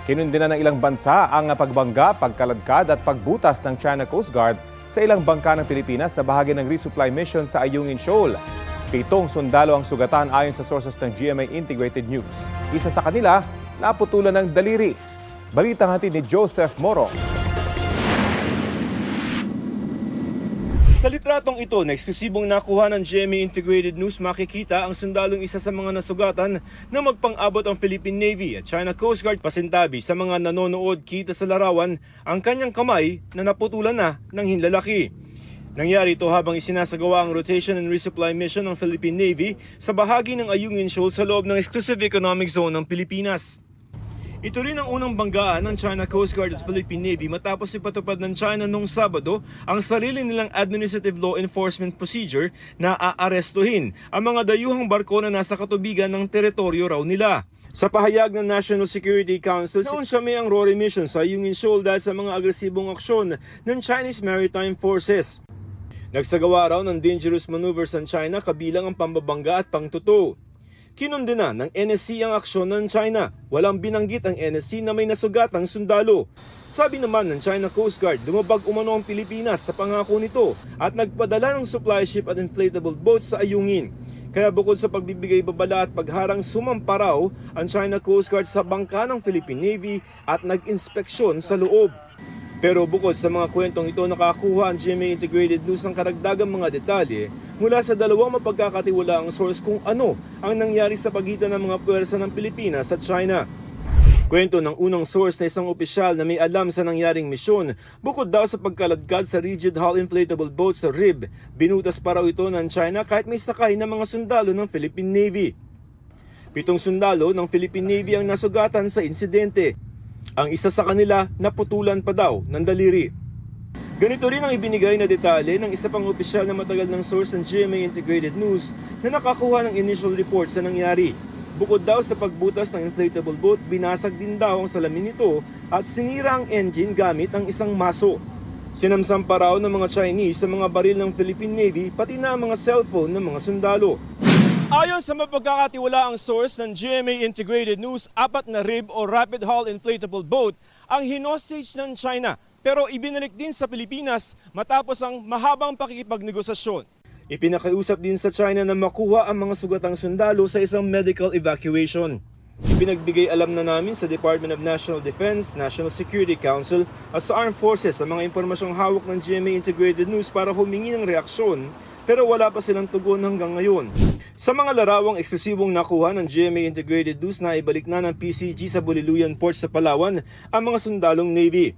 Kinundina ng ilang bansa ang pagbangga, pagkaladkad at pagbutas ng China Coast Guard sa ilang bangka ng Pilipinas na bahagi ng resupply mission sa Ayungin Shoal. 7 sundalo ang sugatan ayon sa sources ng GMA Integrated News. Isa sa kanila, naputulan ng daliri. Balitang hatid ni Joseph Moro. Sa litratong ito na eksklusibong nakuha ng GMA Integrated News, makikita ang sundalong isa sa mga nasugatan na magpang-abot ang Philippine Navy at China Coast Guard. Pasintabi sa mga nanonood, kita sa larawan ang kanyang kamay na naputulan na ng hinlalaki. Nangyari ito habang isinasagawa ang rotation and resupply mission ng Philippine Navy sa bahagi ng Ayungin Shoal sa loob ng Exclusive Economic Zone ng Pilipinas. Ito rin ang unang banggaan ng China Coast Guard at Philippine Navy matapos ipatupad ng China noong Sabado ang sarili nilang administrative law enforcement procedure na aarestuhin ang mga dayuhang barko na nasa katubigan ng teritoryo raw nila. Sa pahayag ng National Security Council, naunsyame ang RORE mission sa Ayungin Shoal dahil sa mga agresibong aksyon ng Chinese Maritime Forces. Nagsagawa raw ng dangerous maneuvers ang China kabilang ang pambabangga at pangtuto. Kinundina ng NSC ang aksyon ng China. Walang binanggit ang NSC na may nasugatang sundalo. Sabi naman ng China Coast Guard, dumabag umano ang Pilipinas sa pangako nito at nagpadala ng supply ship at inflatable boats sa Ayungin. Kaya bukod sa pagbibigay babala at pagharang, sumampa raw ang China Coast Guard sa bangka ng Philippine Navy at nag-inspeksyon sa loob. Pero bukod sa mga kwentong ito, nakakuha ang GMA Integrated News ng karagdagang mga detalye mula sa dalawang mapagkakatiwalaang source kung ano ang nangyari sa pagitan ng mga puwersa ng Pilipinas at China. Kwento ng unang source na isang opisyal na may alam sa nangyaring misyon, bukod daw sa pagkaladkad sa rigid hull inflatable boat sa RIB, binutas pa raw ito ng China kahit may sakay ng mga sundalo ng Philippine Navy. 7 sundalo ng Philippine Navy ang nasugatan sa insidente. Ang isa sa kanila naputulan pa daw ng daliri. Ganito rin ang ibinigay na detalye ng isa pang opisyal na matagal ng source ng GMA Integrated News na nakakuha ng initial report sa nangyari. Bukod daw sa pagbutas ng inflatable boat, binasag din daw ang salamin nito at sinira ang engine gamit ang isang maso. Sinamsam pa raw ng mga Chinese sa mga baril ng Philippine Navy pati na ang mga cellphone ng mga sundalo. Ayon sa mapagkakatiwalaang source ng GMA Integrated News, 4 na RIB o Rapid Hull Inflatable Boat ang hinostage ng China pero ibinalik din sa Pilipinas matapos ang mahabang pakikipagnegosasyon. Ipinakiusap din sa China na makuha ang mga sugatang sundalo sa isang medical evacuation. Ipinagbigay alam na namin sa Department of National Defense, National Security Council at sa Armed Forces ang mga impormasyong hawak ng GMA Integrated News para humingi ng reaksyon pero wala pa silang tugon hanggang ngayon. Sa mga larawang eksklusibong nakuha ng GMA Integrated News na ibalik na ng PCG sa Buliluyan Port sa Palawan ang mga sundalong Navy.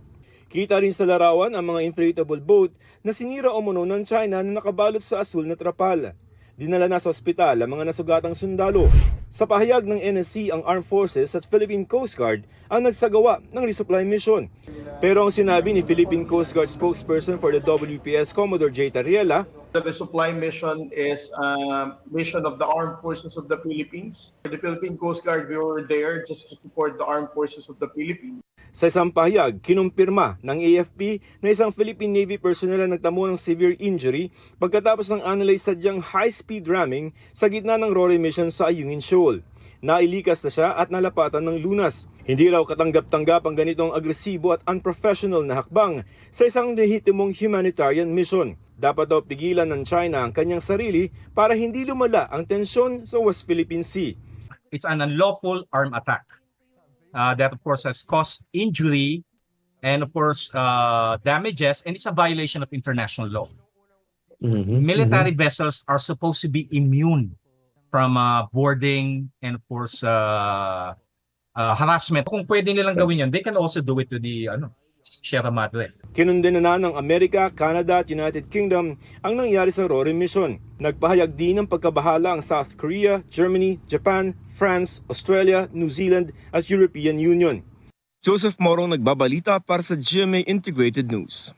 Kita rin sa larawan ang mga inflatable boat na sinira umano ng China na nakabalot sa asul na trapal. Dinala na sa ospital ang mga nasugatang sundalo. Sa pahayag ng NSC, ang Armed Forces at Philippine Coast Guard ang nagsagawa ng resupply mission. Pero ang sinabi ni Philippine Coast Guard spokesperson for the WPS, Commodore J. Tariela, the resupply mission is a mission of the Armed Forces of the Philippines. The Philippine Coast Guard, we were there just to support the Armed Forces of the Philippines. Sa isang pahayag, kinumpirma ng AFP na isang Philippine Navy personnel ang nagtamo ng severe injury pagkatapos ng analyze sadyang high-speed ramming sa gitna ng RORE mission sa Ayungin Shoal. Nailikas na siya at nalapatan ng lunas. Hindi raw katanggap-tanggap ang ganitong agresibo at unprofessional na hakbang sa isang lehitimong humanitarian mission. Dapat daw pigilan ng China ang kanyang sarili para hindi lumala ang tensyon sa West Philippine Sea. It's an unlawful armed attack that of course has caused injury and of course damages, and it's a violation of international law. Military vessels are supposed to be immune from boarding and of course harassment. Kung pwede nilang gawin yan, they can also do it to the Sierra Madre. Kinundina na ng Amerika, Canada at United Kingdom ang nangyari sa RORE mission. Nagpahayag din ng pagkabahala ang South Korea, Germany, Japan, France, Australia, New Zealand at European Union. Joseph Morong nagbabalita para sa GMA Integrated News.